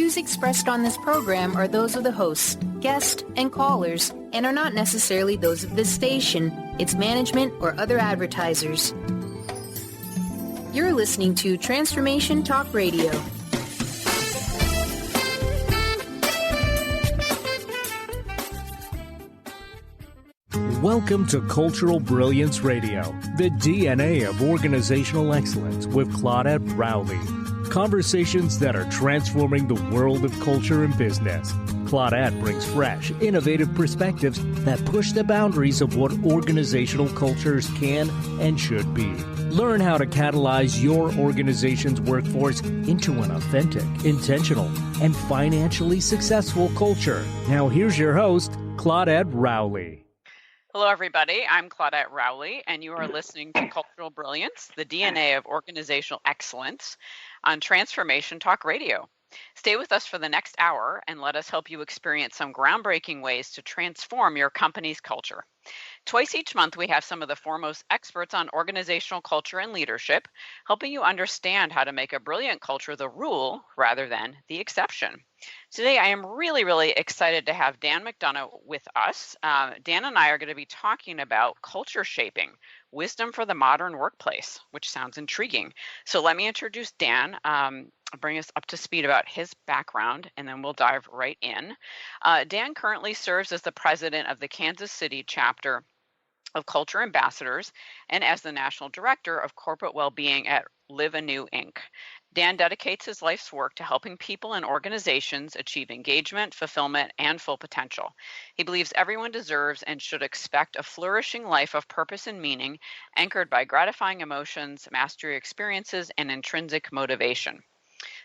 views expressed on this program are those of the hosts, guests, and callers, and are not necessarily those of this station, its management, or other advertisers. You're listening to Transformation Talk Radio. Welcome to Cultural Brilliance Radio, the DNA of organizational excellence with Claudette Rowley. Conversations that are transforming the world of culture and business. Claudette brings fresh, innovative perspectives that push the boundaries of what organizational cultures can and should be. Learn how to catalyze your organization's workforce into an authentic, intentional, and financially successful culture. Now here's your host, Claudette Rowley. Hello, everybody. I'm Claudette Rowley, and you are listening to Cultural Brilliance, the DNA of organizational excellence on Transformation Talk Radio. Stay with us for the next hour and let us help you experience some groundbreaking ways to transform your company's culture. Twice each month, we have some of the foremost experts on organizational culture and leadership, helping you understand how to make a brilliant culture the rule rather than the exception. Today, I am really excited to have Dan McDonough with us. Dan and I are going to be talking about culture shaping, wisdom for the modern workplace, which sounds intriguing. So let me introduce Dan, bring us up to speed about his background, and then we'll dive right in. Dan currently serves as the president of the Kansas City chapter of Culture Ambassadors and as the national director of corporate well-being at LiveAnew, Inc. Dan dedicates his life's work to helping people and organizations achieve engagement, fulfillment, and full potential. He believes everyone deserves and should expect a flourishing life of purpose and meaning, anchored by gratifying emotions, mastery experiences, and intrinsic motivation.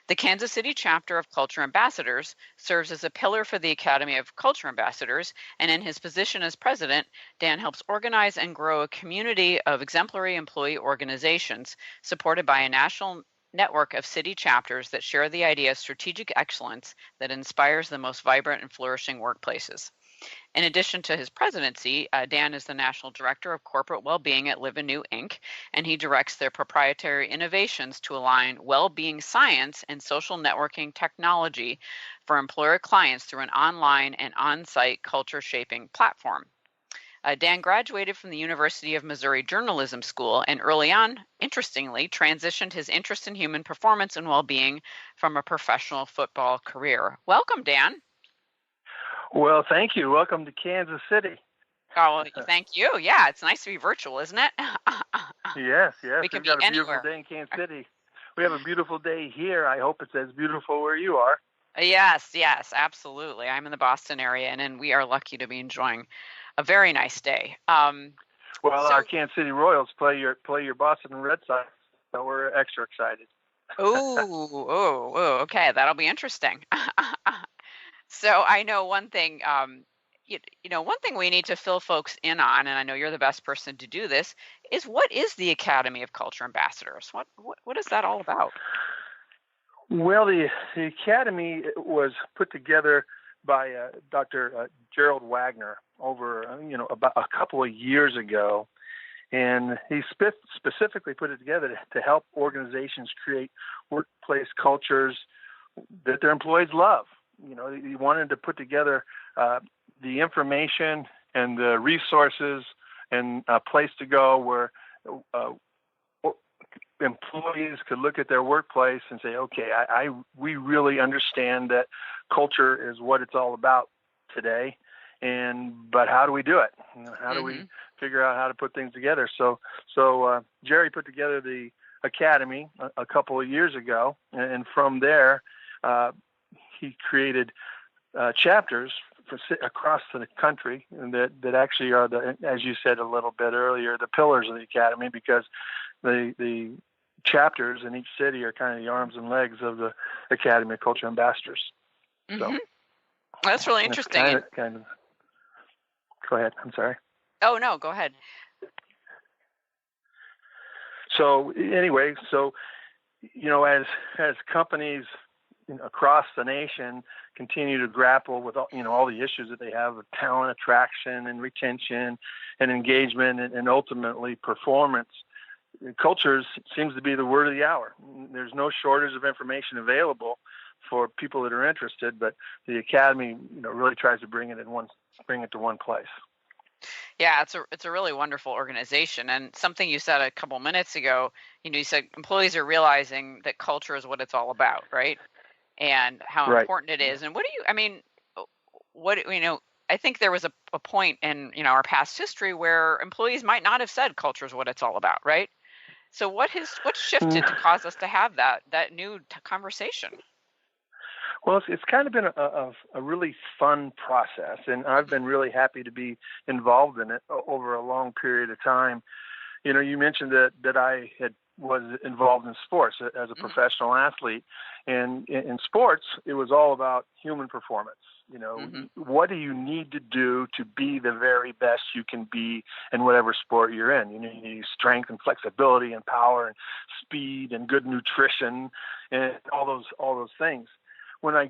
The Kansas City chapter of Culture Ambassadors serves as a pillar for the Academy of Culture Ambassadors, and in his position as president, Dan helps organize and grow a community of exemplary employee organizations supported by a national network of city chapters that share the idea of strategic excellence that inspires the most vibrant and flourishing workplaces. In addition to his presidency, Dan is the National Director of Corporate Wellbeing at LiveAnew, Inc., and he directs their proprietary innovations to align well-being science and social networking technology for employer clients through an online and on-site culture-shaping platform. Dan graduated from the University of Missouri Journalism School and early on, interestingly, transitioned his interest in human performance and well-being from a professional football career. Welcome, Dan. Well, thank you. Welcome to Kansas City. Oh, thank you. Yeah, it's nice to be virtual, isn't it? Yes. We can We've got be a anywhere. beautiful day in Kansas City. We have a beautiful day here. I hope it's as beautiful where you are. Yes, absolutely. I'm in the Boston area, and we are lucky to be enjoying a very nice day. Our Kansas City Royals play your Boston Red Sox, so we're extra excited. Okay, that'll be interesting. So I know one thing, one thing we need to fill folks in on, and I know you're the best person to do this, is what is the Academy of Culture Ambassadors? What is that all about? Well, the Academy was put together by Dr. Gerald Wagner over, about a couple of years ago. And he specifically put it together to help organizations create workplace cultures that their employees love. He wanted to put together the information and the resources and a place to go where employees could look at their workplace and say, okay, we really understand that culture is what it's all about today. But how do we do it? How do we figure out how to put things together? So Jerry put together the Academy a couple of years ago. And from there, he created chapters across the country that actually are as you said a little bit earlier, the pillars of the Academy, because the chapters in each city are kind of the arms and legs of the Academy of Culture Ambassadors. So that's really interesting. Kind of. Go ahead. I'm sorry. Oh no, go ahead. So anyway, as companies across the nation continue to grapple with all the issues that they have with talent attraction and retention and engagement and ultimately performance, cultures seems to be the word of the hour. There's no shortage of information available, for people that are interested, but the Academy, really tries to bring it to one place. Yeah, it's a really wonderful organization. And something you said a couple minutes ago, you said employees are realizing that culture is what it's all about, right? And how Right. important it is. And I think there was a point in, our past history where employees might not have said culture is what it's all about, right? So what shifted to cause us to have that new conversation? Well, it's kind of been a really fun process, and I've been really happy to be involved in it over a long period of time. You mentioned that I was involved in sports as a professional athlete, and in sports, it was all about human performance. What do you need to do to be the very best you can be in whatever sport you're in? You need strength and flexibility and power and speed and good nutrition and all those things. When I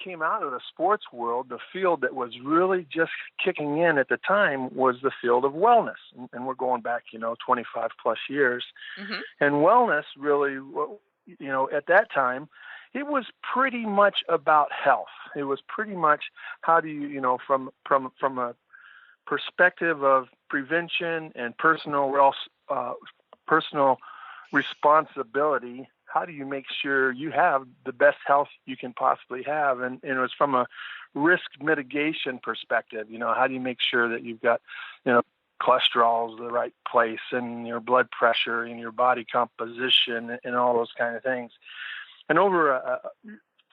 came out of the sports world, the field that was really just kicking in at the time was the field of wellness. And we're going back, 25 plus years. Mm-hmm. And wellness really, at that time, it was pretty much about health. It was pretty much how do you, from a perspective of prevention and personal responsibility, how do you make sure you have the best health you can possibly have? And it was from a risk mitigation perspective. How do you make sure that you've got, cholesterol's the right place and your blood pressure and your body composition and all those kind of things. And over a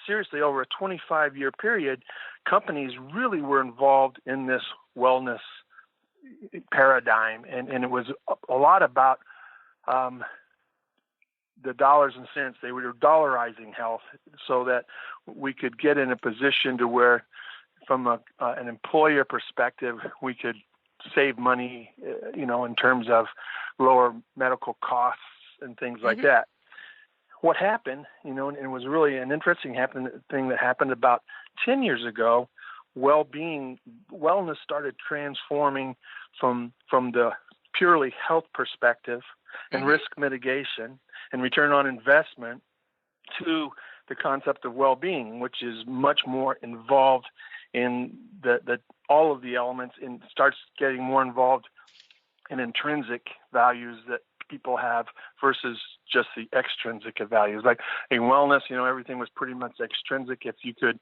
25-year period, companies really were involved in this wellness paradigm. And it was a lot about the dollars and cents. They were dollarizing health so that we could get in a position to where, from an employer perspective, we could save money, in terms of lower medical costs and things like that. What happened, and it was really an interesting thing that happened about 10 years ago. Wellness started transforming from the purely health perspective and risk mitigation and return on investment to the concept of well-being, which is much more involved in the all of the elements, and starts getting more involved in intrinsic values that people have versus just the extrinsic values. Like in wellness, everything was pretty much extrinsic. If you could,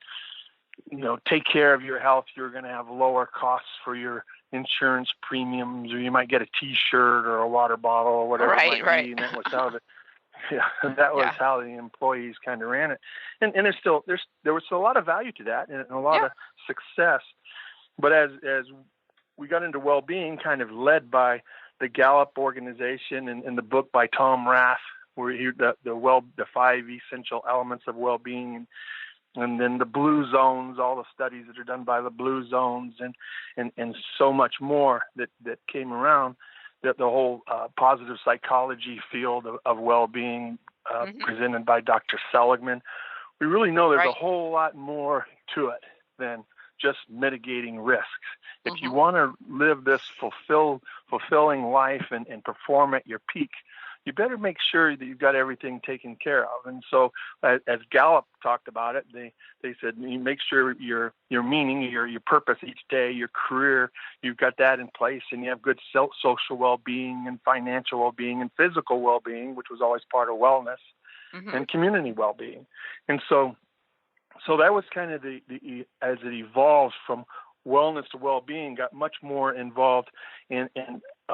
take care of your health, you're going to have lower costs for your insurance premiums, or you might get a T-shirt or a water bottle or whatever it might be. And that was how the employees kind of ran it. And there was a lot of value to that and a lot of success. But as we got into well-being, kind of led by the Gallup organization and the book by Tom Rath, where the 5 essential elements of well-being, and then the blue zones, all the studies that are done by the blue zones, and so much more that came around, that the whole positive psychology field of well-being presented by Dr. Seligman. We really know there's a whole lot more to it than just mitigating risks. If you want to live this fulfilling life and perform at your peak, you better make sure that you've got everything taken care of. And so, as Gallup talked about it, they said you make sure your meaning, your purpose each day, your career, you've got that in place, and you have good social well-being and financial well-being and physical well-being, which was always part of wellness, and community well-being. And so that was kind of the as it evolved from wellness to well-being, got much more involved in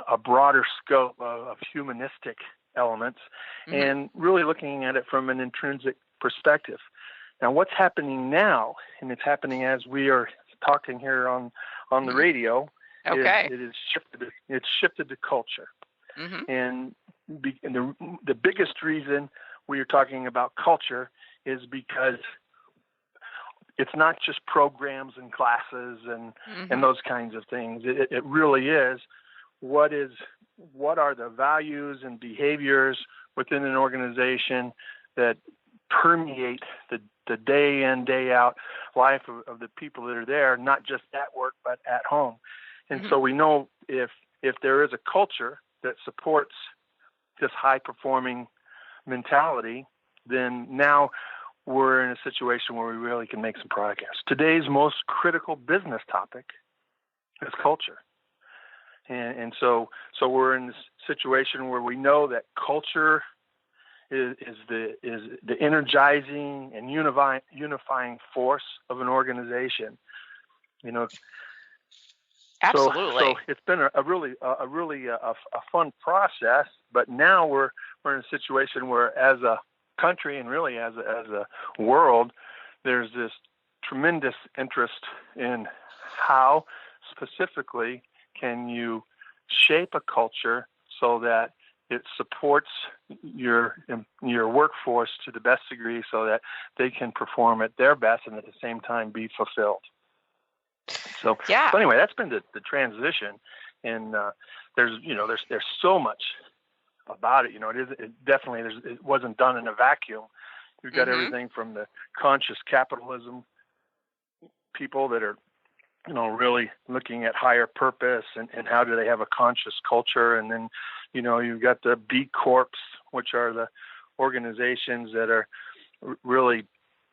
a broader scope of humanistic elements, and really looking at it from an intrinsic perspective. Now, what's happening now, and it's happening as we are talking here on the radio, it's shifted to culture. And the biggest reason we are talking about culture is because it's not just programs and classes and those kinds of things. It really is what are the values and behaviors within an organization that permeate the day in, day out life of the people that are there, not just at work, but at home. And so we know if there is a culture that supports this high performing mentality, then now we're in a situation where we really can make some progress. Today's most critical business topic is culture. And so we're in this situation where we know that culture is the energizing and unifying force of an organization. Absolutely. So it's been a really fun process. But now we're in a situation where, as a country and really as a world, there's this tremendous interest in how specifically can you shape a culture so that it supports your workforce to the best degree so that they can perform at their best and at the same time be fulfilled. So anyway, that's been the transition, and there's so much about it. It wasn't done in a vacuum. You've got everything from the conscious capitalism people that are really looking at higher purpose and how do they have a conscious culture. And then, you've got the B Corps, which are the organizations that are really,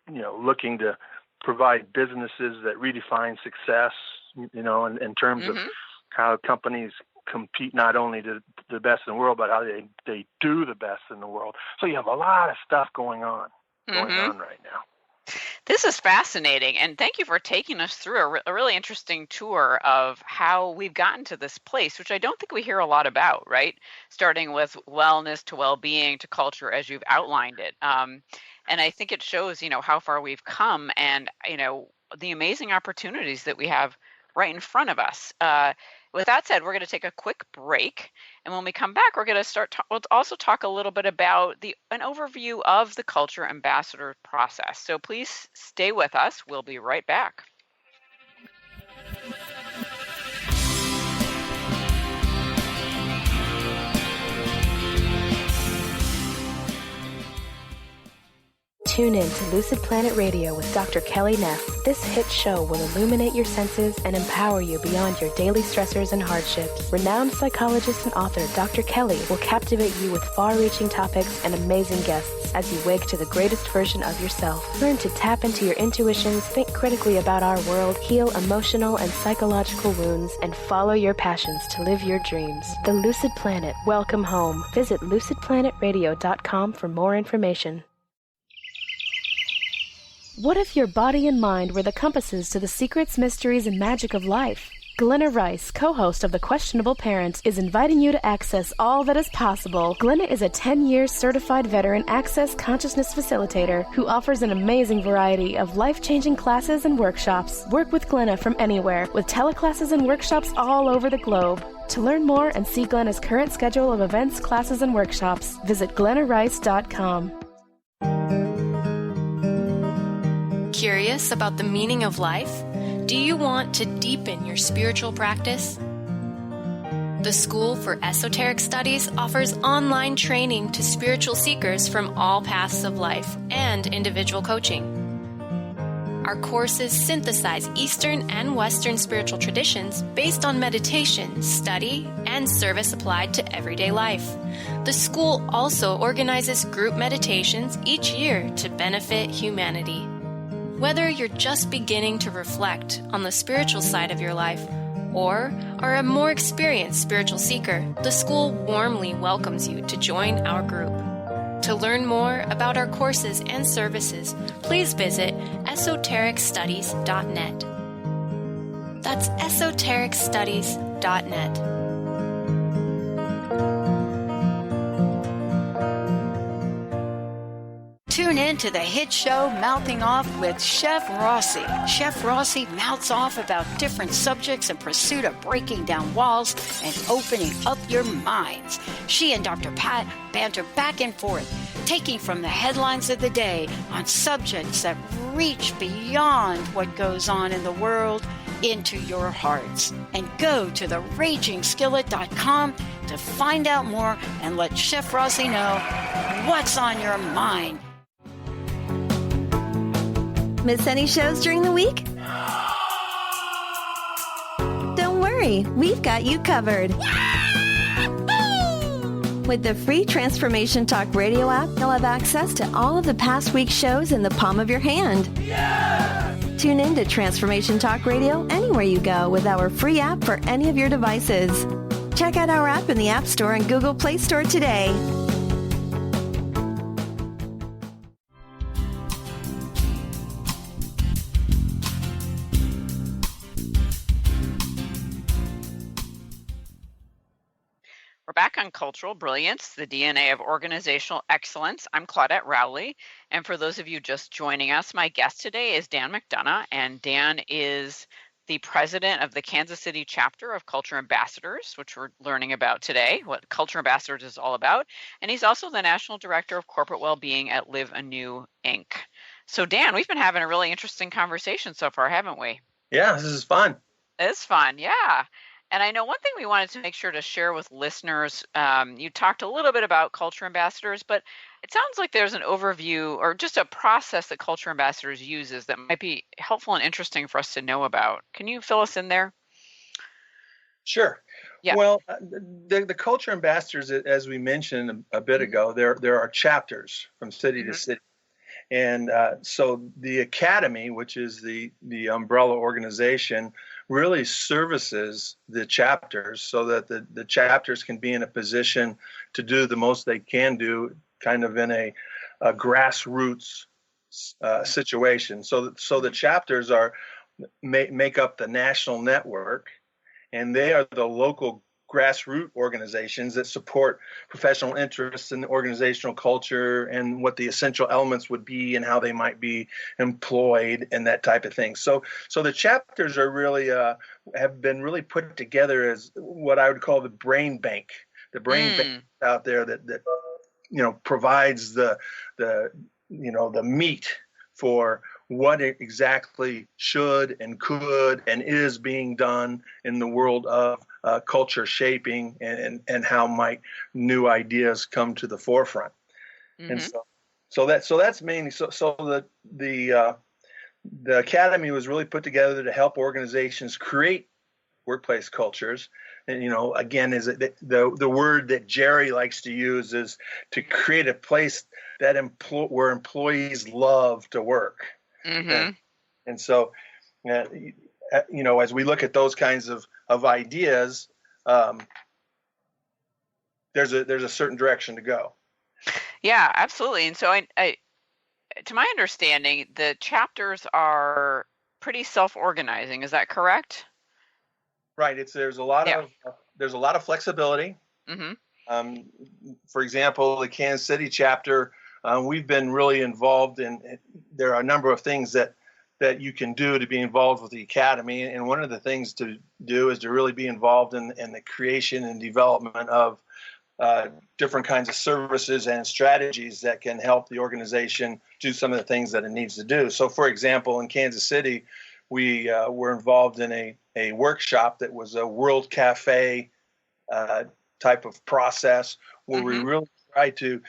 looking to provide businesses that redefine success, in terms of how companies compete not only to the best in the world, but how they do the best in the world. So you have a lot of stuff going on right now. This is fascinating, and thank you for taking us through a really interesting tour of how we've gotten to this place, which I don't think we hear a lot about, right? Starting with wellness to well-being to culture, as you've outlined it. And I think it shows, how far we've come and, the amazing opportunities that we have right in front of us. With that said, we're going to take a quick break. And when we come back, we're going to we'll also talk a little bit about an overview of the Culture Ambassador process. So please stay with us. We'll be right back. Tune in to Lucid Planet Radio with Dr. Kelly Neff. This hit show will illuminate your senses and empower you beyond your daily stressors and hardships. Renowned psychologist and author Dr. Kelly will captivate you with far-reaching topics and amazing guests as you wake to the greatest version of yourself. Learn to tap into your intuitions, think critically about our world, heal emotional and psychological wounds, and follow your passions to live your dreams. The Lucid Planet. Welcome home. Visit lucidplanetradio.com for more information. What if your body and mind were the compasses to the secrets, mysteries, and magic of life? Glenna Rice, co-host of The Questionable Parent, is inviting you to access all that is possible. Glenna is a 10-year certified veteran access consciousness facilitator who offers an amazing variety of life-changing classes and workshops. Work with Glenna from anywhere, with teleclasses and workshops all over the globe. To learn more and see Glenna's current schedule of events, classes, and workshops, visit glennarice.com. Curious about the meaning of life? Do you want to deepen your spiritual practice? The School for Esoteric Studies offers online training to spiritual seekers from all paths of life and individual coaching. Our courses synthesize Eastern and Western spiritual traditions based on meditation, study, and service applied to everyday life. The school also organizes group meditations each year to benefit humanity. Whether you're just beginning to reflect on the spiritual side of your life or are a more experienced spiritual seeker, the school warmly welcomes you to join our group. To learn more about our courses and services, please visit esotericstudies.net. That's esotericstudies.net. Tune in to the hit show Mouthing Off with Chef Rossi. Chef Rossi mouths off about different subjects in pursuit of breaking down walls and opening up your minds. She and Dr. Pat banter back and forth, taking from the headlines of the day on subjects that reach beyond what goes on in the world into your hearts. And go to theragingskillet.com to find out more and let Chef Rossi know what's on your mind. Miss any shows during the week? Don't worry, we've got you covered. With the free Transformation Talk radio app, you'll have access to all of the past week's shows in the palm of your hand. Yeah! Tune in to Transformation Talk Radio anywhere you go with our free app for any of your devices. Check out our app in the App Store and Google Play Store today. We're back on Cultural Brilliance, the DNA of Organizational Excellence. I'm Claudette Rowley, and for those of you just joining us, my guest today is Dan McDonough, and Dan is the president of the Kansas City chapter of Culture Ambassadors, which we're learning about today, what Culture Ambassadors is all about, and he's also the national director of corporate well-being at LiveAnew, Inc. So Dan, we've been having a really interesting conversation so far, haven't we? Yeah, this is fun. It's fun, yeah. And I know one thing we wanted to make sure to share with listeners, you talked a little bit about Culture Ambassadors, but it sounds like there's an overview or just a process that Culture Ambassadors uses that might be helpful and interesting for us to know about. Can you fill us in there? Sure. Yeah. Well, the Culture Ambassadors, as we mentioned a bit ago, there are chapters from city to city. And so the Academy, which is the umbrella organization, really services the chapters so that the chapters can be in a position to do the most they can do kind of in a grassroots situation. So the chapters make up the national network, and they are the local grassroots organizations that support professional interests in the organizational culture and what the essential elements would be and how they might be employed and that type of thing. So the chapters are really have been really put together as what I would call the brain bank. The brain bank out there that provides the meat for what exactly should and could and is being done in the world of culture shaping and how might new ideas come to the forefront. Mm-hmm. And so that's mainly the Academy was really put together to help organizations create workplace cultures. And again, is the word that Jerry likes to use is to create a place that where employees love to work. Mm-hmm. And so, as we look at those kinds of ideas, there's a certain direction to go. Yeah, absolutely. And so, I to my understanding, the chapters are pretty self-organizing. Is that correct? Right. There's a lot of flexibility. Mm-hmm. For example, the Kansas City chapter. We've been really involved in. There are a number of things that you can do to be involved with the Academy, and one of the things to do is to really be involved in the creation and development of different kinds of services and strategies that can help the organization do some of the things that it needs to do. So, for example, in Kansas City, we were involved in a workshop that was a World Cafe type of process where we really tried to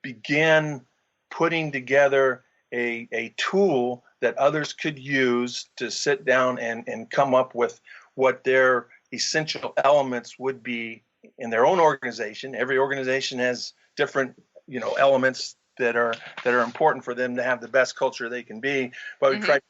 begin putting together a tool that others could use to sit down and come up with what their essential elements would be in their own organization. Every organization has different, elements that are important for them to have the best culture they can be. But we tried.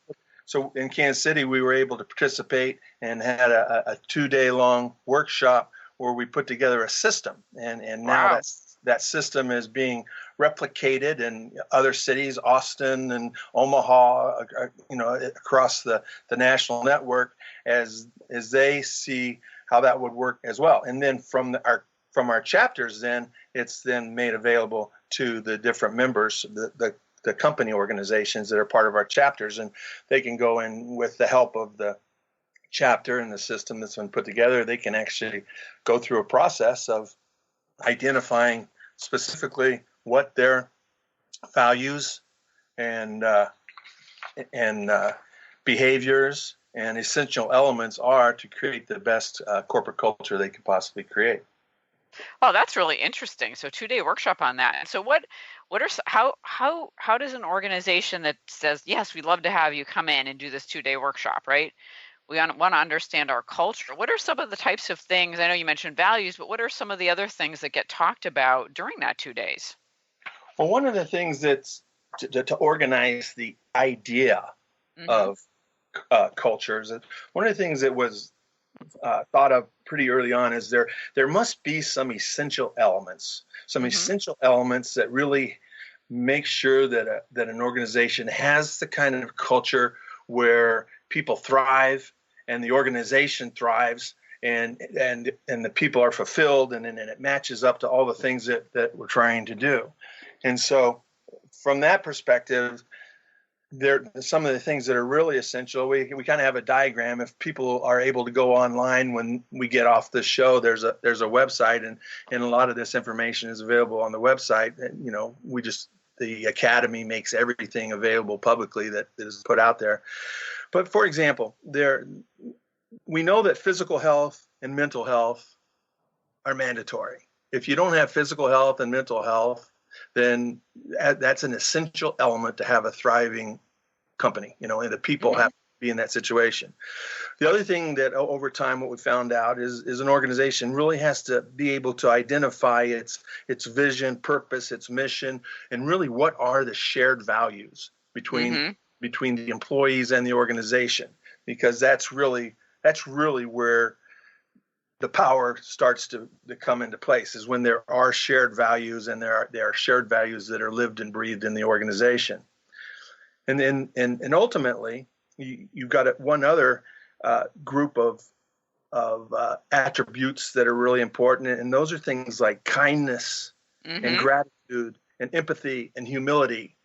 So in Kansas City, we were able to participate and had a 2-day long workshop where we put together a system, and now that system is being replicated in other cities, Austin and Omaha, across the national network as they see how that would work as well. And then from our chapters, then it's then made available to the different members, the company organizations that are part of our chapters, and they can go in with the help of the chapter and the system that's been put together. They can actually go through a process of identifying specifically what their values and behaviors and essential elements are to create the best corporate culture they could possibly create. Oh, that's really interesting. So 2-day workshop on that. So how does an organization that says, yes, we'd love to have you come in and do this 2-day workshop, right? we want to understand our culture. What are some of the types of things? I know you mentioned values, but what are some of the other things that get talked about during that 2 days? Well, one of the things that's to organize the idea of cultures, one of the things that was thought of pretty early on is there must be some essential elements, essential elements that really make sure that an organization has the kind of culture where people thrive and the organization thrives and the people are fulfilled and it matches up to all the things that we're trying to do. And so from that perspective, there are some of the things that are really essential. We kind of have a diagram. If people are able to go online when we get off the show, there's a website and a lot of this information is available on the website. And, the Academy makes everything available publicly that is put out there. But for example, we know that physical health and mental health are mandatory. If you don't have physical health and mental health, then that's an essential element to have a thriving company, and the people have to be in that situation. The other thing that over time what we found out is an organization really has to be able to identify its vision, purpose, its mission, and really what are the shared values between the employees and the organization, because that's really where the power starts to come into place, is when there are shared values and there are shared values that are lived and breathed in the organization. And then and ultimately you've got one other group of attributes that are really important, and those are things like kindness and gratitude and empathy and humility.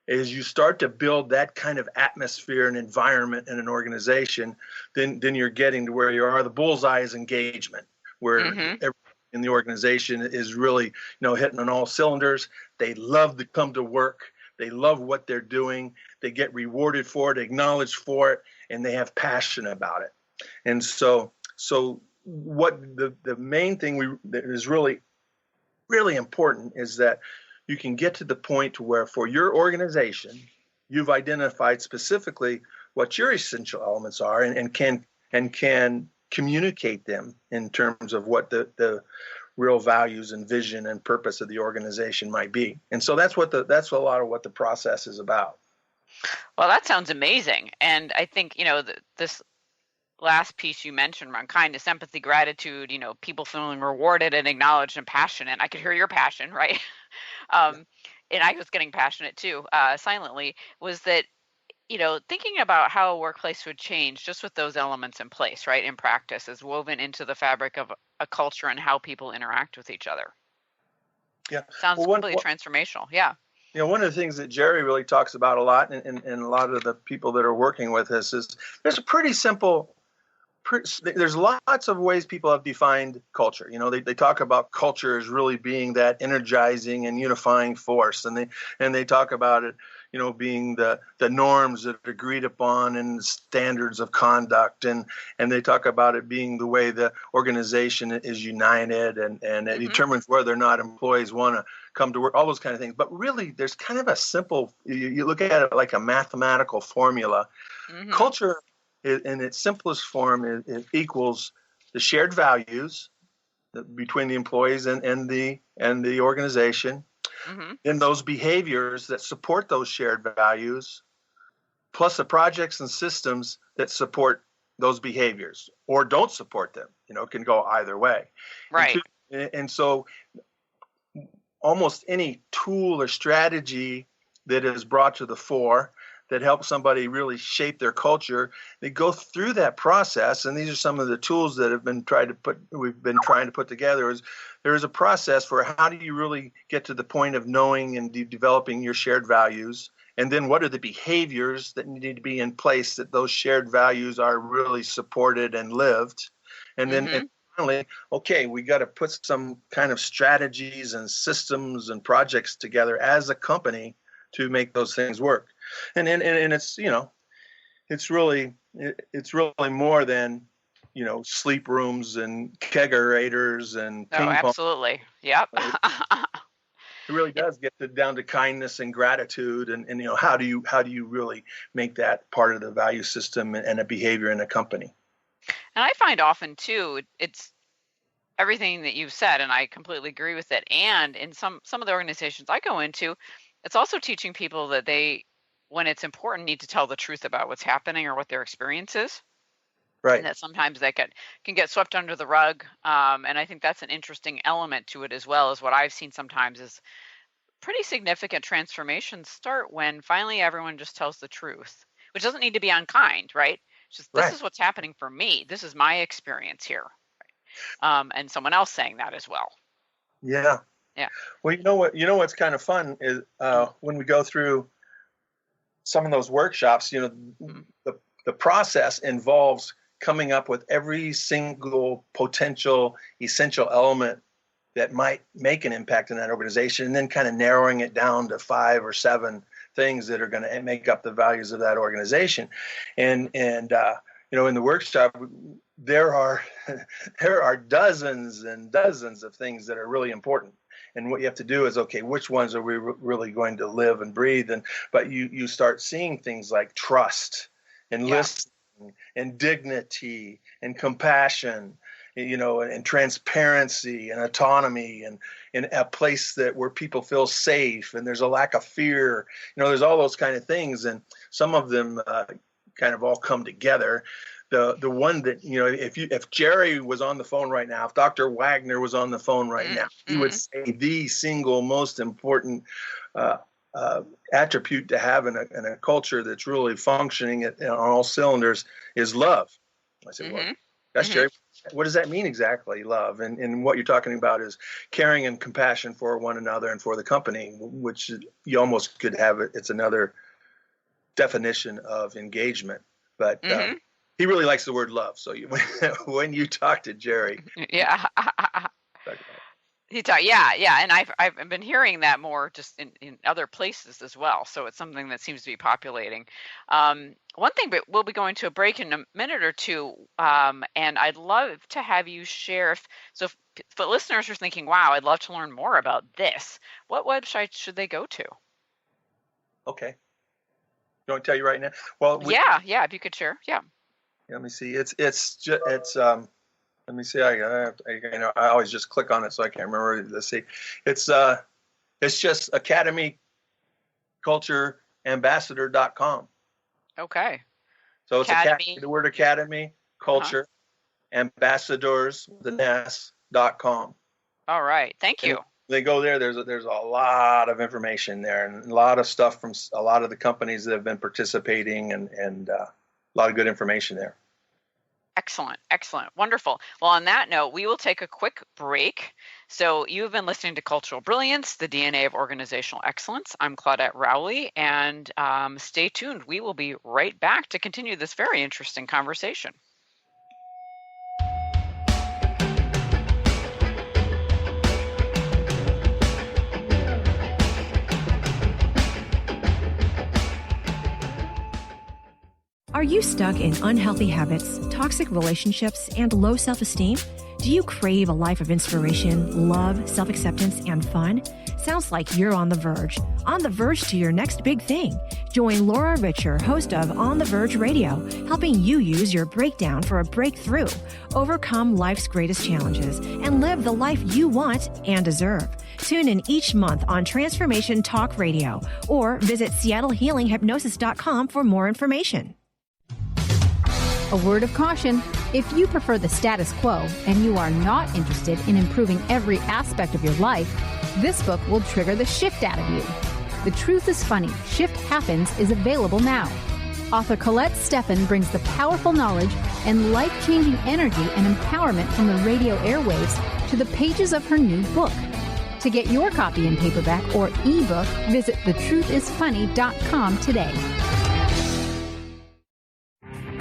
As you start to build that kind of atmosphere and environment in an organization, then you're getting to where you are. The bullseye is engagement, where everyone in the organization is really, hitting on all cylinders. They love to come to work. They love what they're doing. They get rewarded for it, acknowledged for it, and they have passion about it. And so what the main thing that is really, really important is that you can get to the point where for your organization, you've identified specifically what your essential elements are and can communicate them in terms of what the real values and vision and purpose of the organization might be. And so that's a lot of what the process is about. Well, that sounds amazing. And I think, this last piece you mentioned around kindness, empathy, gratitude, people feeling rewarded and acknowledged and passionate. I could hear your passion, right? And I was getting passionate too, silently, was that, thinking about how a workplace would change just with those elements in place, right, in practice, is woven into the fabric of a culture and how people interact with each other. Yeah. Sounds completely transformational. Yeah. One of the things that Jerry really talks about a lot, and a lot of the people that are working with us, is there's a pretty simple there's lots of ways people have defined culture. They talk about culture as really being that energizing and unifying force, and they talk about it, being the norms that are agreed upon and standards of conduct, and they talk about it being the way the organization is united and it determines whether or not employees want to come to work, all those kind of things. But really, there's kind of a simple, you look at it like a mathematical formula. Culture, in its simplest form, it equals the shared values between the employees and the organization, and those behaviors that support those shared values, plus the projects and systems that support those behaviors or don't support them. Can go either way. Right. And so almost any tool or strategy that is brought to the fore that helps somebody really shape their culture, they go through that process. And these are some of the tools that we've been trying to put together. Is there is a process for how do you really get to the point of knowing and developing your shared values, and then what are the behaviors that need to be in place that those shared values are really supported and lived, and then and finally, okay, we got to put some kind of strategies and systems and projects together as a company to make those things work. And it's it's really more than sleep rooms and kegerators and ping pong. Absolutely. Yep. It really does get down to kindness and gratitude, and how do you really make that part of the value system and a behavior in a company. And I find often too, it's everything that you've said, and I completely agree with it. And in some of the organizations I go into, it's also teaching people that they, when it's important, need to tell the truth about what's happening or what their experience is. Right. And that sometimes they can get swept under the rug. And I think that's an interesting element to it as well, as what I've seen sometimes is pretty significant transformations start when finally everyone just tells the truth, which doesn't need to be unkind, right? It's just, this is what's happening for me. This is my experience here. Right? And someone else saying that as well. Yeah. Yeah. Well, what's kind of fun is when we go through some of those workshops, the process involves coming up with every single potential essential element that might make an impact in that organization, and then kind of narrowing it down to 5 or 7 things that are going to make up the values of that organization. And in the workshop, there are dozens and dozens of things that are really important. And what you have to do is, okay, which ones are we really going to live and breathe? But you start seeing things like trust and listening and dignity and compassion, and transparency and autonomy and in a place where people feel safe and there's a lack of fear. There's all those kind of things, and some of them kind of all come together. The one that, if Jerry was on the phone right now, if Dr. Wagner was on the phone right now, he would say the single most important attribute to have in a culture that's really functioning on all cylinders is love. I said, well, that's Jerry. What does that mean exactly, love? And what you're talking about is caring and compassion for one another and for the company, which you almost could have it's another definition of engagement. But he really likes the word love. So when you talk to Jerry, and I've been hearing that more just in other places as well. So it's something that seems to be populating. One thing, but we'll be going to a break in a minute or two, and I'd love to have you share. If listeners are thinking, "Wow, I'd love to learn more about this," what website should they go to? Okay, you want to tell you right now? Well, if you could share, Let me see. It's let me see. I always just click on it, so I can't remember. Let's see. It's just academycultureambassador.com. Okay. So it's the word academy, culture, ambassadors, .com. All right. Thank you. And they go there. There's a lot of information there, and a lot of stuff from a lot of the companies that have been participating, and a lot of good information there. Excellent. Wonderful. Well, on that note, we will take a quick break. So you've been listening to Cultural Brilliance, the DNA of Organizational Excellence. I'm Claudette Rowley, and stay tuned. We will be right back to continue this very interesting conversation. Are you stuck in unhealthy habits, toxic relationships, and low self-esteem? Do you crave a life of inspiration, love, self-acceptance, and fun? Sounds like you're on the verge. On the verge to your next big thing. Join Laura Richer, host of On the Verge Radio, helping you use your breakdown for a breakthrough, overcome life's greatest challenges, and live the life you want and deserve. Tune in each month on Transformation Talk Radio, or visit SeattleHealingHypnosis.com for more information. A word of caution: if you prefer the status quo and you are not interested in improving every aspect of your life, this book will trigger the shift out of you. The Truth is Funny, Shift Happens is available now. Author Colette Steffen brings the powerful knowledge and life-changing energy and empowerment from the radio airwaves to the pages of her new book. To get your copy in paperback or ebook, visit thetruthisfunny.com today.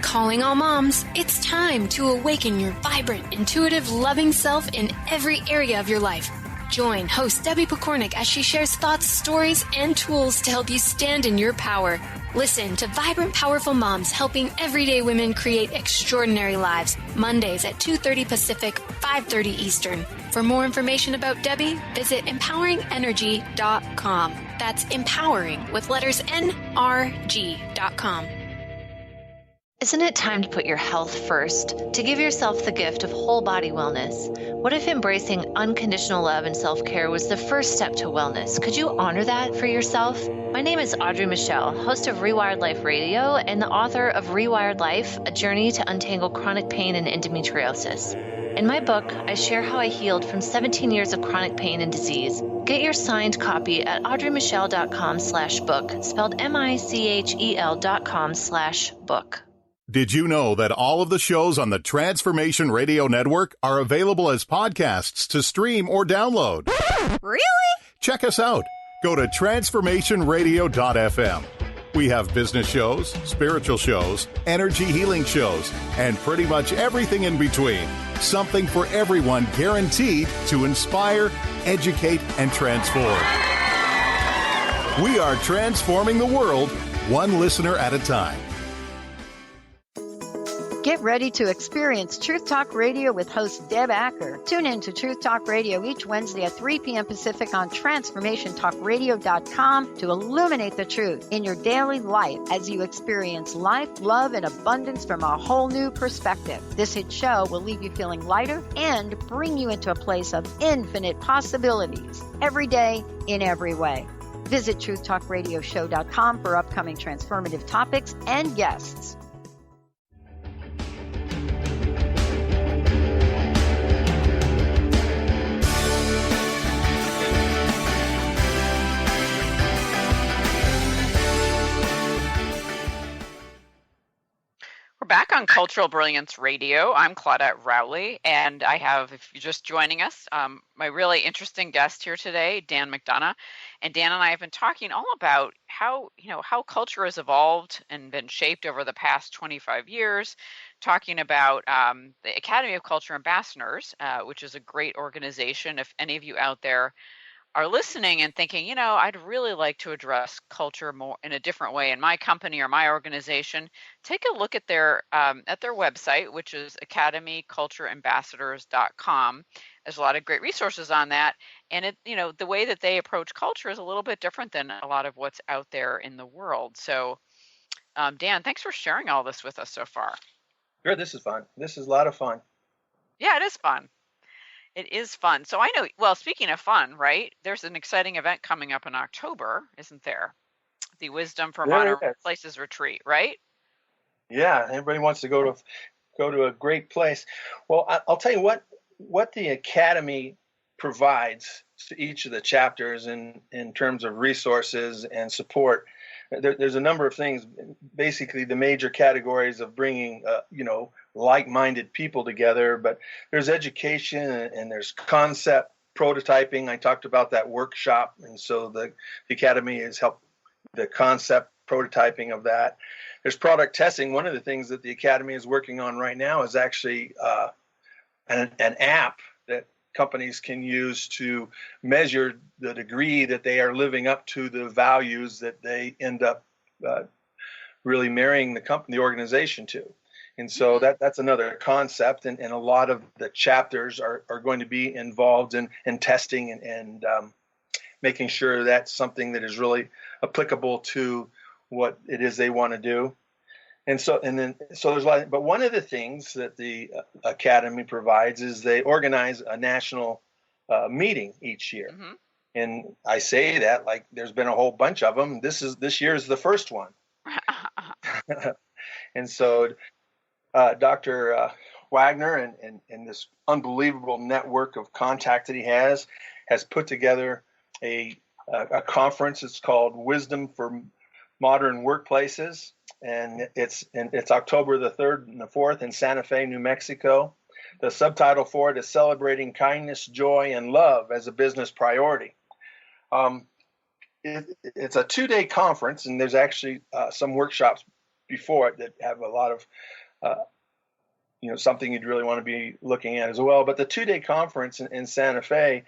Calling all moms, it's time to awaken your vibrant, intuitive, loving self in every area of your life. Join host Debbie Pokornik as she shares thoughts, stories, and tools to help you stand in your power. Listen to Vibrant, Powerful Moms helping everyday women create extraordinary lives. Mondays at 2:30 Pacific, 5:30 Eastern. For more information about Debbie, visit empoweringenergy.com. That's empowering with letters NRG.com. Isn't it time to put your health first, to give yourself the gift of whole body wellness? What if embracing unconditional love and self-care was the first step to wellness? Could you honor that for yourself? My name is Audrey Michelle, host of Rewired Life Radio and the author of Rewired Life, A Journey to Untangle Chronic Pain and Endometriosis. In my book, I share how I healed from 17 years of chronic pain and disease. Get your signed copy at audreymichelle.com/book, spelled MICHEL.com/book. Did you know that all of the shows on the Transformation Radio Network are available as podcasts to stream or download? Really? Check us out. Go to transformationradio.fm. We have business shows, spiritual shows, energy healing shows, and pretty much everything in between. Something for everyone, guaranteed to inspire, educate, and transform. We are transforming the world, one listener at a time. Get ready to experience Truth Talk Radio with host Deb Acker. Tune in to Truth Talk Radio each Wednesday at 3 p.m. Pacific on TransformationTalkRadio.com to illuminate the truth in your daily life as you experience life, love, and abundance from a whole new perspective. This hit show will leave you feeling lighter and bring you into a place of infinite possibilities every day in every way. Visit TruthTalkRadioshow.com for upcoming transformative topics and guests. Back on Cultural Brilliance Radio, I'm Claudette Rowley, and I have, if you're just joining us, my really interesting guest here today, Dan McDonough. And Dan and I have been talking all about how culture has evolved and been shaped over the past 25 years, talking about the Academy of Culture Ambassadors, which is a great organization. If any of you out there are listening and thinking, I'd really like to address culture more in a different way in my company or my organization, take a look at their website, which is academycultureambassadors.com. There's a lot of great resources on that. And the way that they approach culture is a little bit different than a lot of what's out there in the world. So, Dan, thanks for sharing all this with us so far. Sure, this is fun. This is a lot of fun. Yeah, it is fun. It is fun. So I know, well, speaking of fun, right, there's an exciting event coming up in October, isn't there? The Wisdom for Modern Places Retreat, right? Yeah, everybody wants to go to a great place. Well, I'll tell you what the Academy provides to each of the chapters in terms of resources and support. There's a number of things, basically the major categories of bringing, like-minded people together, but there's education and there's concept prototyping. I talked about that workshop, and so the Academy has helped the concept prototyping of that. There's product testing. One of the things that the Academy is working on right now is actually an app that companies can use to measure the degree that they are living up to the values that they end up really marrying the organization to. And so that's another concept, and a lot of the chapters are going to be involved in testing and making sure that's something that is really applicable to what it is they want to do. And so there's a lot. But one of the things that the Academy provides is they organize a national meeting each year. Mm-hmm. And I say that like there's been a whole bunch of them. This year is the first one. And so Dr. Wagner and this unbelievable network of contact that he has put together a conference. It's called Wisdom for Modern Workplaces, and it's October the 3rd and the 4th in Santa Fe, New Mexico. The subtitle for it is Celebrating Kindness, Joy, and Love as a Business Priority. It's a 2-day conference, and there's actually some workshops before it that have a lot of something you'd really want to be looking at as well. But the 2-day conference in Santa Fe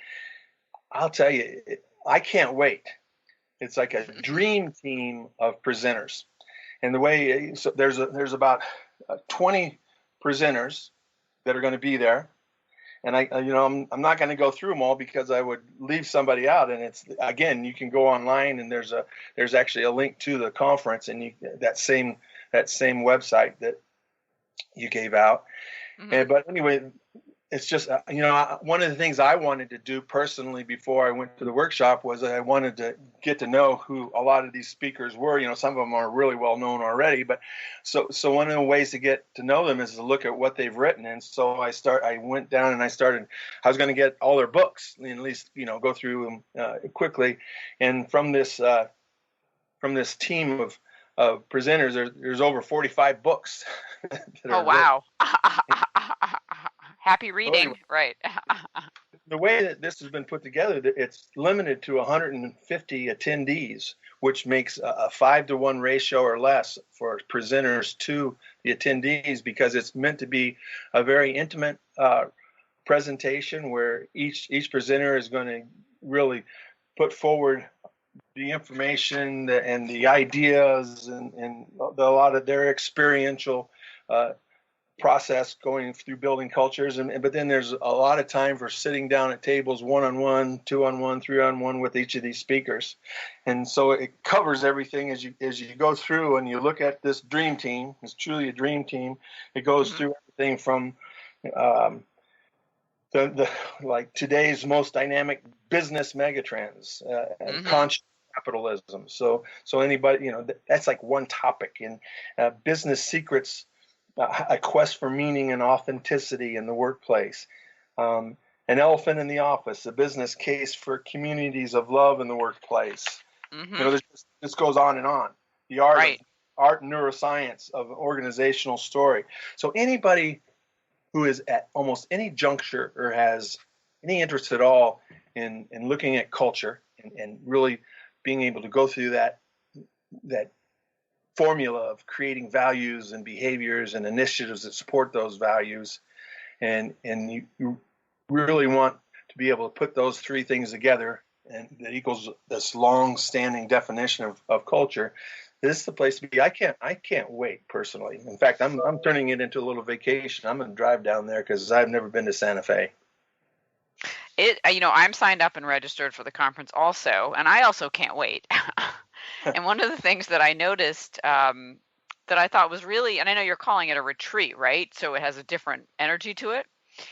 I'll tell you, I can't wait. It's like a dream team of presenters. And the way, so there's about 20 presenters that are going to be there. And I'm not going to go through them all because I would leave somebody out. And it's, again, you can go online and there's actually a link to the conference and that same website that you gave out. Mm-hmm. But anyway, it's just, one of the things I wanted to do personally before I went to the workshop was I wanted to get to know who a lot of these speakers were. Some of them are really well known already, but so one of the ways to get to know them is to look at what they've written. And so I went down and I was going to get all their books, and at least, go through them quickly. And from this team of presenters, there's over 45 books. Oh, wow. Happy reading, right. The way that this has been put together, it's limited to 150 attendees, which makes a 5-to-1 ratio or less for presenters to the attendees, because it's meant to be a very intimate presentation where each presenter is going to really put forward the information and the ideas and a lot of their experiential process going through building cultures, but then there's a lot of time for sitting down at tables 1-on-1, 2-on-1, 3-on-1 with each of these speakers. And so it covers everything as you go through and you look at this dream team. It's truly a dream team. It goes through everything from the like today's most dynamic business megatrends, conscious capitalism. So anybody, that's like one topic in business secrets, a quest for meaning and authenticity in the workplace, an elephant in the office, a business case for communities of love in the workplace. This goes on and on. The art and neuroscience of organizational story. So anybody who is at almost any juncture or has any interest at all in looking at culture and really being able to go through that formula of creating values and behaviors and initiatives that support those values, and you really want to be able to put those three things together, and that equals this long-standing definition of culture. This is the place to be. I can't wait personally. In fact, I'm turning it into a little vacation. I'm going to drive down there because I've never been to Santa Fe. I'm signed up and registered for the conference also, and I also can't wait. And one of the things that I noticed that I thought was really, and I know you're calling it a retreat, right? So it has a different energy to it.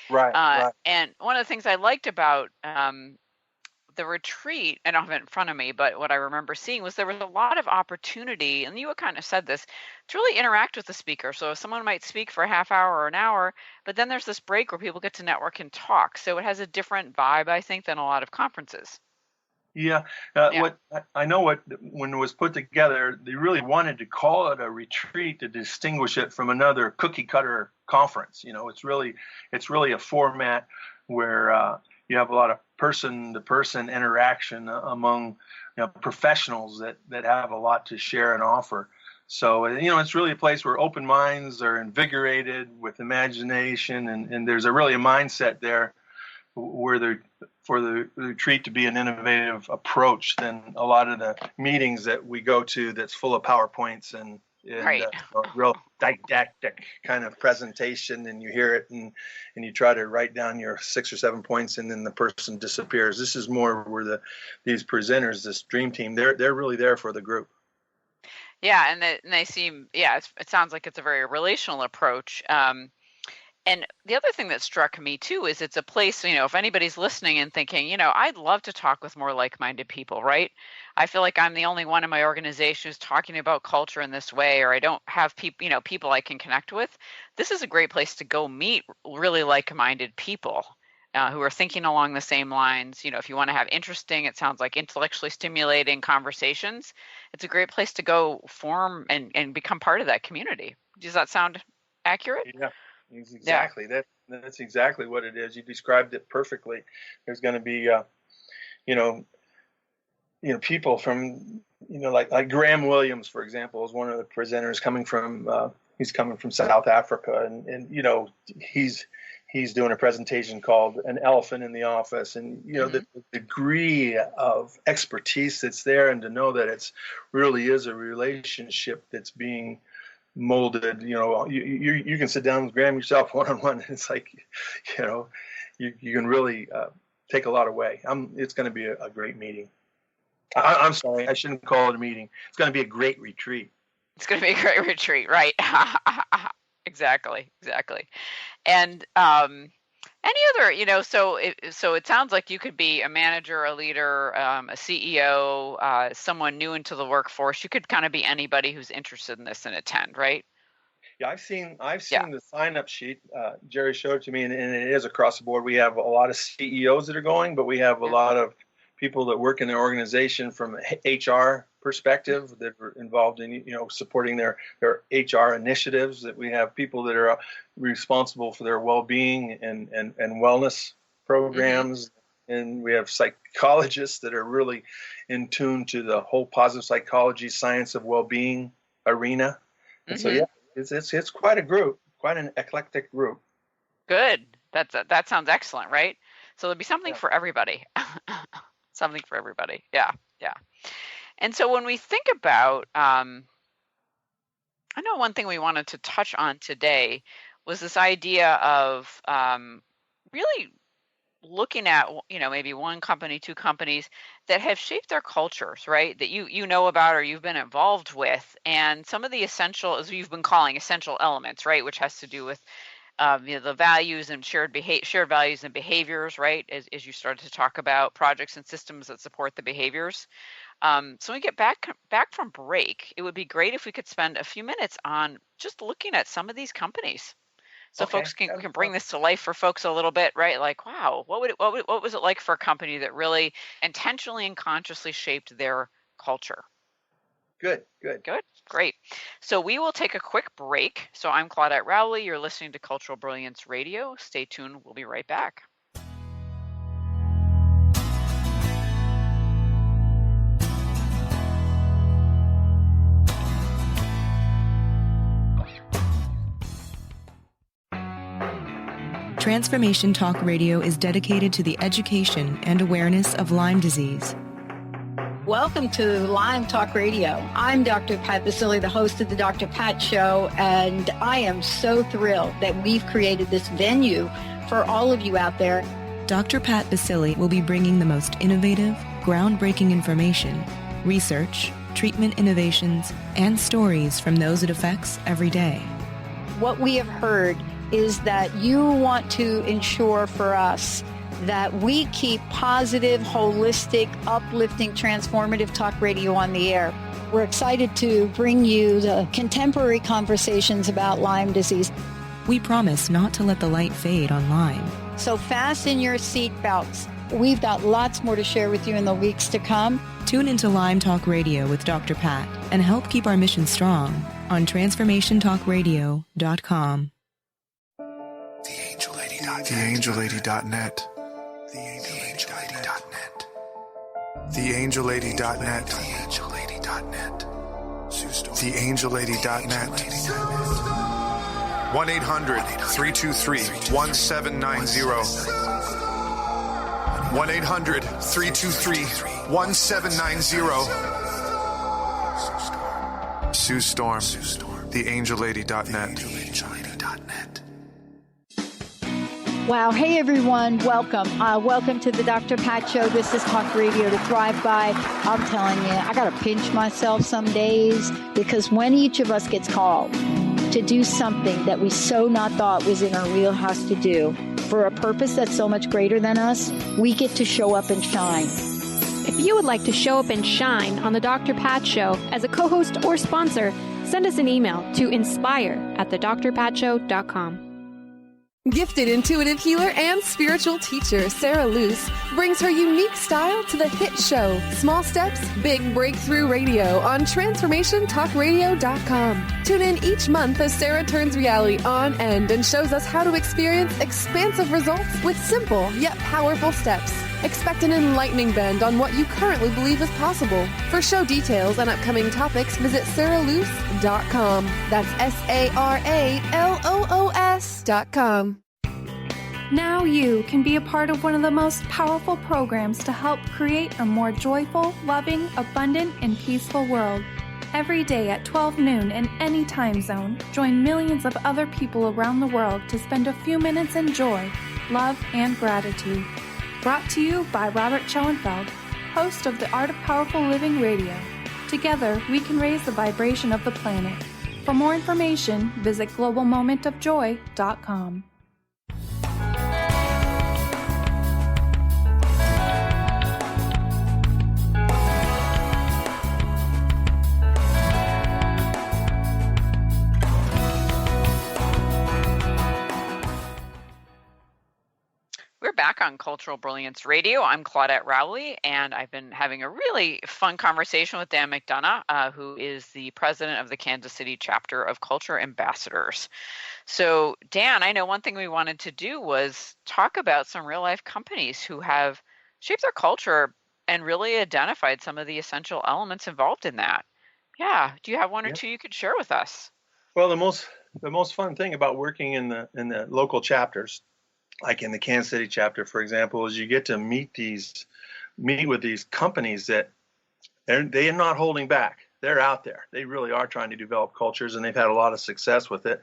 Right. And one of the things I liked about the retreat, I don't have it in front of me, but what I remember seeing was there was a lot of opportunity, and you kind of said this, to really interact with the speaker. So someone might speak for a half hour or an hour, but then there's this break where people get to network and talk. So it has a different vibe, I think, than a lot of conferences. Yeah. When it was put together, they really wanted to call it a retreat to distinguish it from another cookie cutter conference. It's really a format where you have a lot of person-to-person interaction among professionals that have a lot to share and offer. So, it's really a place where open minds are invigorated with imagination, and there's really a mindset there where for the retreat to be an innovative approach than a lot of the meetings that we go to that's full of PowerPoints and real didactic kind of presentation, and you hear it and you try to write down your 6 or 7 points and then the person disappears. This is more where these presenters, this dream team, they're really there for the group. Yeah, and they seem, it sounds like it's a very relational approach. And the other thing that struck me too is it's a place, if anybody's listening and thinking, I'd love to talk with more like-minded people, right? I feel like I'm the only one in my organization who's talking about culture in this way, or I don't have people I can connect with. This is a great place to go meet really like-minded people who are thinking along the same lines. If you want to have interesting, it sounds like intellectually stimulating conversations, it's a great place to go form and become part of that community. Does that sound accurate? Yeah. Exactly. Yeah. That's exactly what it is. You described it perfectly. There's going to be, people from, like Graham Williams, for example, is one of the presenters coming from. He's coming from South Africa, and he's he's doing a presentation called An Elephant in the Office. And, the degree of expertise that's there, and to know that it's really is a relationship that's being molded. You can sit down with Graham yourself one-on-one, and it's like, you can really take a lot away. It's going to be a great meeting. I'm sorry, I shouldn't call it a meeting. It's going to be a great retreat. It's going to be a great retreat, right? Exactly. And any other, so it sounds like you could be a manager, a leader, a CEO, someone new into the workforce. You could kind of be anybody who's interested in this and attend, right? Yeah, I've seen the sign-up sheet. Jerry showed it to me, and it is across the board. We have a lot of CEOs that are going, but we have a lot of people that work in their organization from HR perspective that are involved in, supporting their HR initiatives. That we have people that are responsible for their well-being and wellness programs. And we have psychologists that are really in tune to the whole positive psychology, science of well-being arena. And so, it's quite a group, quite an eclectic group. Good. That sounds excellent, right? So there'll be something for everybody. Something for everybody. Yeah. And so when we think about, I know one thing we wanted to touch on today was this idea of really looking at, maybe one company, two companies that have shaped their cultures, right? That you know about or you've been involved with, and some of the essential, as you've been calling essential elements, right? Which has to do with the values and shared values and behaviors, right? As you started to talk about projects and systems that support the behaviors. So when we get back from break, it would be great if we could spend a few minutes on just looking at some of these companies. So folks can bring this to life for folks a little bit, right? Like, wow, what was it like for a company that really intentionally and consciously shaped their culture? Good. Great. So we will take a quick break. So I'm Claudette Rowley. You're listening to Cultural Brilliance Radio. Stay tuned. We'll be right back. Transformation Talk Radio is dedicated to the education and awareness of Lyme disease. Welcome to Lyme Talk Radio. I'm Dr. Pat Basile, the host of the Dr. Pat Show, and I am so thrilled that we've created this venue for all of you out there. Dr. Pat Basile will be bringing the most innovative, groundbreaking information, research, treatment innovations, and stories from those it affects every day. What we have heard is that you want to ensure for us that we keep positive, holistic, uplifting, transformative talk radio on the air. We're excited to bring you the contemporary conversations about Lyme disease. We promise not to let the light fade on Lyme. So fasten your seat belts. We've got lots more to share with you in the weeks to come. Tune into Lyme Talk Radio with Dr. Pat and help keep our mission strong on TransformationTalkRadio.com. TheAngelLady.net. TheAngelLady.net. TheAngelLady.net. 1-800-323-1790. 1-800-323-1790. Sue Storm. TheAngelLady.net. Wow. Hey, everyone. Welcome. Welcome to the Dr. Pat Show. This is Talk Radio to Thrive By. I'm telling you, I got to pinch myself some days because when each of us gets called to do something that we so not thought was in our wheelhouse to do for a purpose that's so much greater than us, we get to show up and shine. If you would like to show up and shine on the Dr. Pat Show as a co-host or sponsor, send us an email to inspire@thedrpatshow.com. Gifted intuitive healer and spiritual teacher Sarah Luce brings her unique style to the hit show Small Steps, Big Breakthrough Radio on TransformationTalkRadio.com. Tune in each month as Sarah turns reality on end and shows us how to experience expansive results with simple yet powerful steps. Expect an enlightening bend on what you currently believe is possible. For show details and upcoming topics, visit SarahLuce.com. That's SarahLoos.com. Now you can be a part of one of the most powerful programs to help create a more joyful, loving, abundant, and peaceful world. Every day at 12 noon in any time zone, join millions of other people around the world to spend a few minutes in joy, love, and gratitude. Brought to you by Robert Schoenfeld, host of the Art of Powerful Living Radio. Together, we can raise the vibration of the planet. For more information, visit globalmomentofjoy.com. We're back on Cultural Brilliance Radio. I'm Claudette Rowley, and I've been having a really fun conversation with Dan McDonough, who is the president of the Kansas City chapter of Culture Ambassadors. So, Dan, I know one thing we wanted to do was talk about some real-life companies who have shaped their culture and really identified some of the essential elements involved in that. Yeah, do you have one or two you could share with us? Well, the most fun thing about working in the local chapters, like in the Kansas City chapter, for example, is you get to meet with these companies that they are not holding back. They're out there. They really are trying to develop cultures, and they've had a lot of success with it.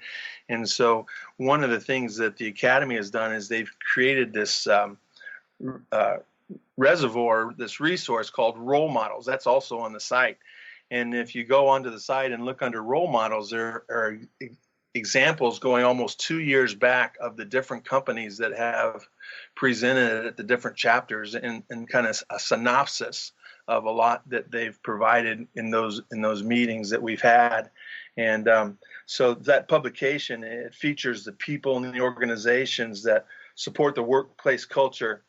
And so one of the things that the Academy has done is they've created this reservoir, this resource called Role Models. That's also on the site. And if you go onto the site and look under Role Models, there are examples going almost 2 years back of the different companies that have presented at the different chapters, and kind of a synopsis of a lot that they've provided in those meetings that we've had. And so that publication, it features the people and the organizations that support the workplace culture.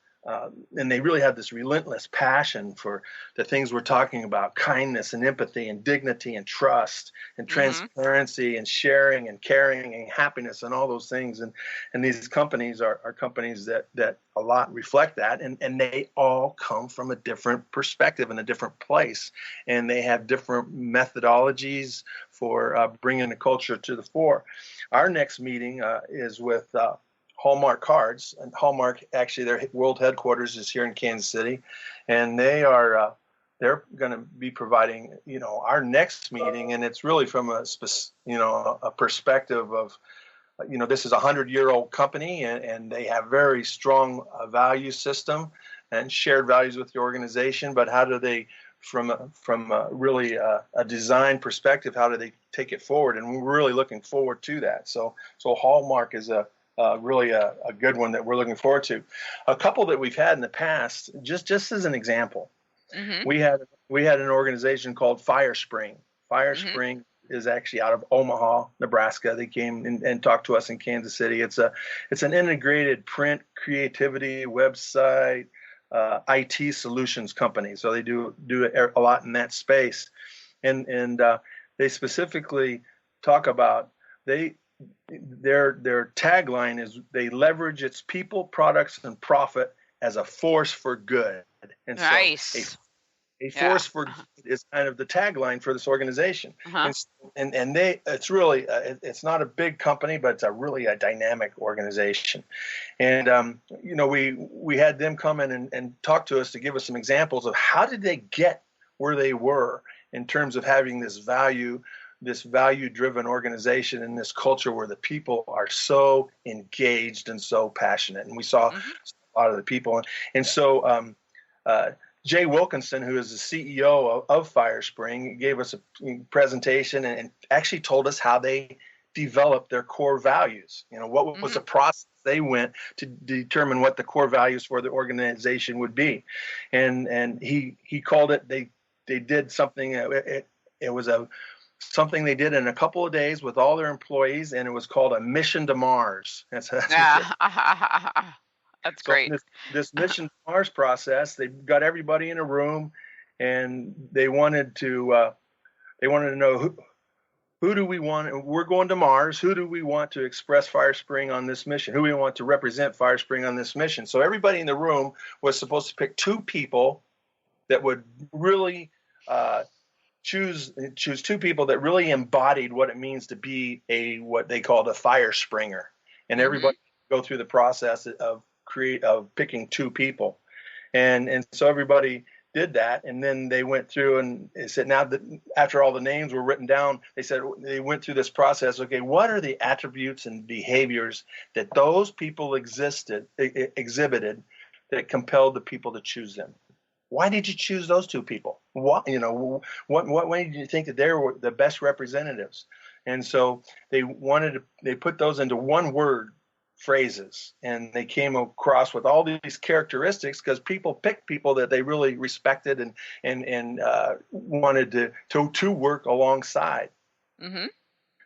And they really have this relentless passion for the things we're talking about: kindness and empathy and dignity and trust and transparency and sharing and caring and happiness and all those things. And these companies are companies that a lot reflect that. And they all come from a different perspective and a different place. And they have different methodologies for bringing the culture to the fore. Our next meeting is with Hallmark Cards, and Hallmark, actually their world headquarters is here in Kansas City, and they're going to be providing our next meeting, and it's really from a perspective of this is a 100-year-old company, and they have very strong value system and shared values with the organization. But how do they, from really a design perspective, how do they take it forward? And we're really looking forward to that. So Hallmark is really a good one that we're looking forward to. A couple that we've had in the past, just as an example, we had an organization called Firespring. Firespring is actually out of Omaha, Nebraska. They came and talked to us in Kansas City. It's an integrated print, creativity, website, IT solutions company. So they do a lot in that space, and they specifically talk about their tagline is they leverage its people, products, and profit as a force for good. And nice. So a force for good is kind of the tagline for this organization. And it's really it's not a big company, but it's really a dynamic organization. And we had them come in and talk to us to give us some examples of how did they get where they were in terms of having this value-driven organization in this culture where the people are so engaged and so passionate. And we saw a lot of the people. And so Jay Wilkinson, who is the CEO of Firespring, gave us a presentation and actually told us how they developed their core values. What was the process they went to determine what the core values for the organization would be. And he called it, they did something, it was something they did in a couple of days with all their employees, and it was called a mission to Mars. That's great. This mission to Mars process, they got everybody in a room, and they wanted to know who do we want. We're going to Mars. Who do we want to express Firespring on this mission? Who do we want to represent Firespring on this mission? So everybody in the room was supposed to pick two people that would really choose two people that really embodied what it means to be what they called a fire springer. And everybody go through the process of picking 2 people. And so everybody did that, and then they went through and they said, now that after all the names were written down, they said they went through this process. Okay, what are the attributes and behaviors that those people exhibited that compelled the people to choose them? Why did you choose those 2 people? What way did you think that they were the best representatives? And so they put those into one word phrases, and they came across with all these characteristics because people picked people that they really respected and wanted to work alongside. Mm-hmm.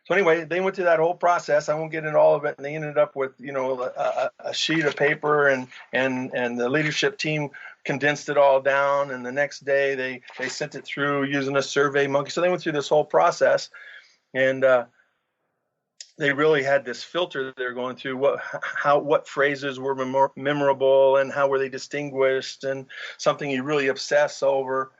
So anyway, they went through that whole process. I won't get into all of it, and they ended up with a sheet of paper, and the leadership team condensed it all down. And the next day they sent it through using a survey monkey. So they went through this whole process, and they really had this filter that they're going through, what phrases were memorable and how were they distinguished, and something you really obsess over.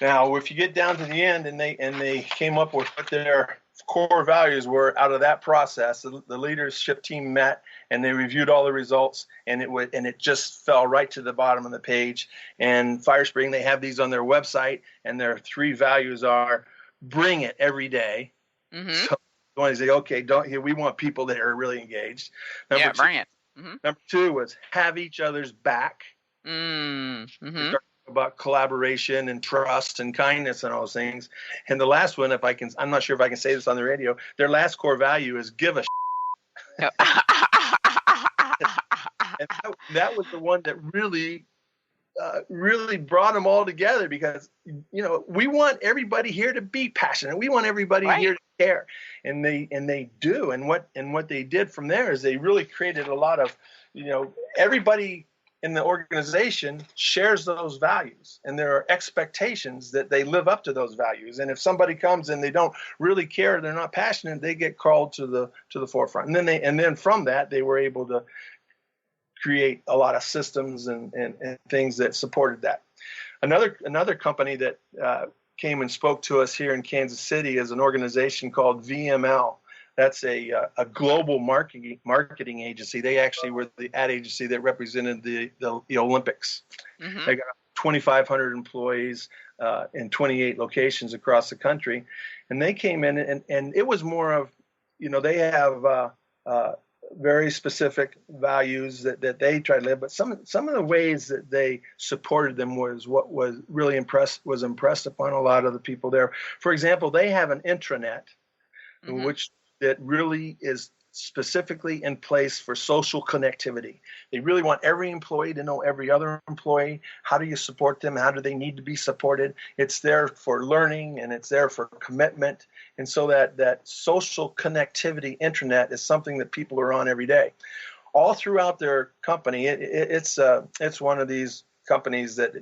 Now, if you get down to the end and they came up with what their core values were out of that process, the leadership team met and they reviewed all the results, and it just fell right to the bottom of the page. And Firespring, they have these on their website, and their 3 values are: bring it every day. Mm-hmm. So going to say, okay, we want people that are really engaged. Bring it. Mm-hmm. Number 2 was have each other's back. Mm-hmm. About collaboration and trust and kindness and all those things. And the last one, I'm not sure if I can say this on the radio, their last core value is give a shit. And that was the one that really brought them all together, because we want everybody here to be passionate. We want everybody here to care, and they do. And what they did from there is they really created a lot of, everybody in the organization shares those values, and there are expectations that they live up to those values. And if somebody comes and they don't really care, they're not passionate, they get called to the forefront. And then from that, they were able to create a lot of systems and things that supported that. Another company that came and spoke to us here in Kansas City is an organization called VML. That's a global marketing agency. They actually were the ad agency that represented the Olympics. Mm-hmm. They got 2,500 employees in 28 locations across the country, and they came in and it was more of, they have very specific values that they try to live, but some of the ways that they supported them was what was really impressed upon a lot of the people there. For example, they have an intranet, mm-hmm. which that really is specifically in place for social connectivity. They really want every employee to know every other employee. How do you support them? How do they need to be supported? It's there for learning, and it's there for commitment. And so that social connectivity intranet is something that people are on every day. All throughout their company, it's one of these companies that,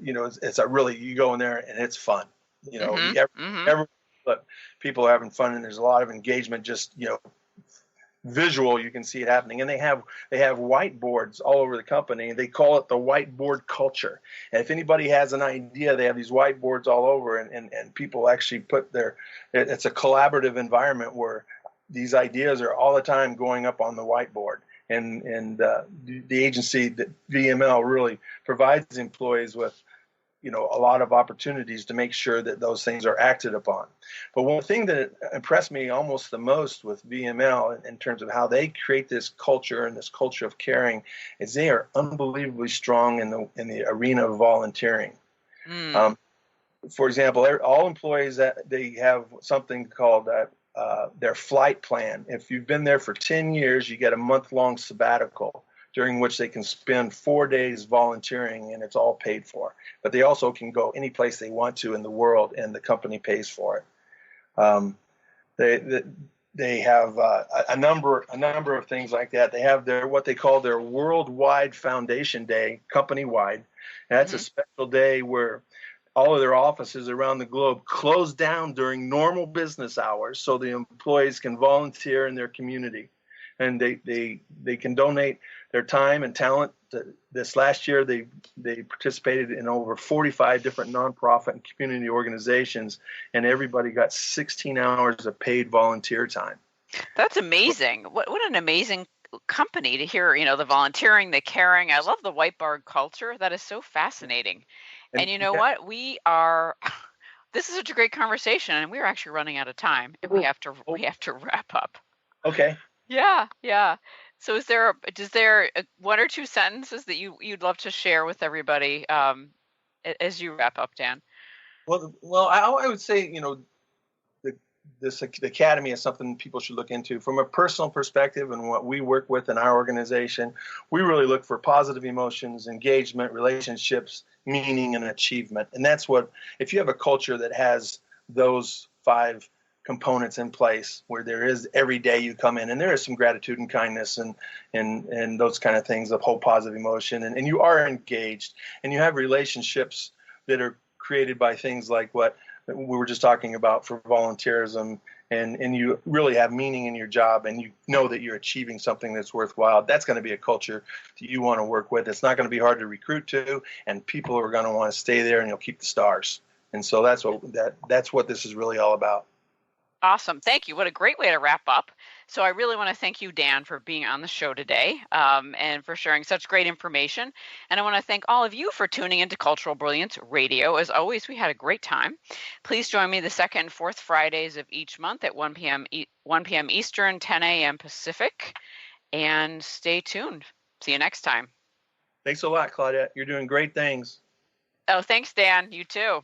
it's a really, you go in there and it's fun. Mm-hmm. But people are having fun, and there's a lot of engagement, just, visual, you can see it happening. And they have whiteboards all over the company. They call it the whiteboard culture. And if anybody has an idea, they have these whiteboards all over, and people actually it's a collaborative environment where these ideas are all the time going up on the whiteboard. And the agency, that VML, really provides employees with a lot of opportunities to make sure that those things are acted upon. But one thing that impressed me almost the most with VML in terms of how they create this culture and this culture of caring is they are unbelievably strong in the arena of volunteering. Mm. For example, all employees, that they have something called their flight plan. If you've been there for 10 years, you get a month-long sabbatical, during which they can spend 4 days volunteering, and it's all paid for. But they also can go any place they want to in the world, and the company pays for it. They have a number of things like that. They have what they call their Worldwide Foundation Day, company-wide. And that's mm-hmm. a special day where all of their offices around the globe close down during normal business hours, so the employees can volunteer in their community. And they can donate their time and talent. This last year, they participated in over 45 different nonprofit and community organizations, and everybody got 16 hours of paid volunteer time. That's amazing. What an amazing company to hear, the volunteering, the caring. I love the whiteboard culture. That is so fascinating. And you know what? This is such a great conversation, and we're actually running out of time. We have to wrap up. Okay. Yeah. So is there one or two sentences that you'd love to share with everybody as you wrap up, Dan? Well, I would say, the academy is something people should look into from a personal perspective, and what we work with in our organization. We really look for positive emotions, engagement, relationships, meaning, and achievement. And that's what, if you have a culture that has those 5 components in place, where there is every day you come in and there is some gratitude and kindness and those kind of things of whole positive emotion, and you are engaged, and you have relationships that are created by things like what we were just talking about for volunteerism, and you really have meaning in your job, and you know that you're achieving something that's worthwhile. That's going to be a culture that you want to work with. It's not going to be hard to recruit to, and people are going to want to stay there, and you'll keep the stars. And so that's what this is really all about. Awesome. Thank you. What a great way to wrap up. So I really want to thank you, Dan, for being on the show today and for sharing such great information. And I want to thank all of you for tuning into Cultural Brilliance Radio. As always, we had a great time. Please join me the second and fourth Fridays of each month at 1 p.m. Eastern, 10 a.m. Pacific. And stay tuned. See you next time. Thanks a lot, Claudette. You're doing great things. Oh, thanks, Dan. You too.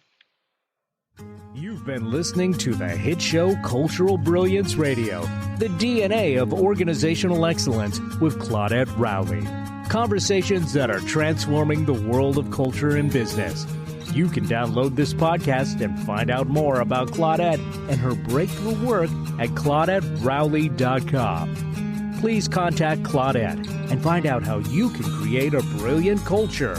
You've been listening to the hit show Cultural Brilliance Radio, the DNA of organizational excellence with Claudette Rowley. Conversations that are transforming the world of culture and business. You can download this podcast and find out more about Claudette and her breakthrough work at ClaudetteRowley.com. Please contact Claudette and find out how you can create a brilliant culture.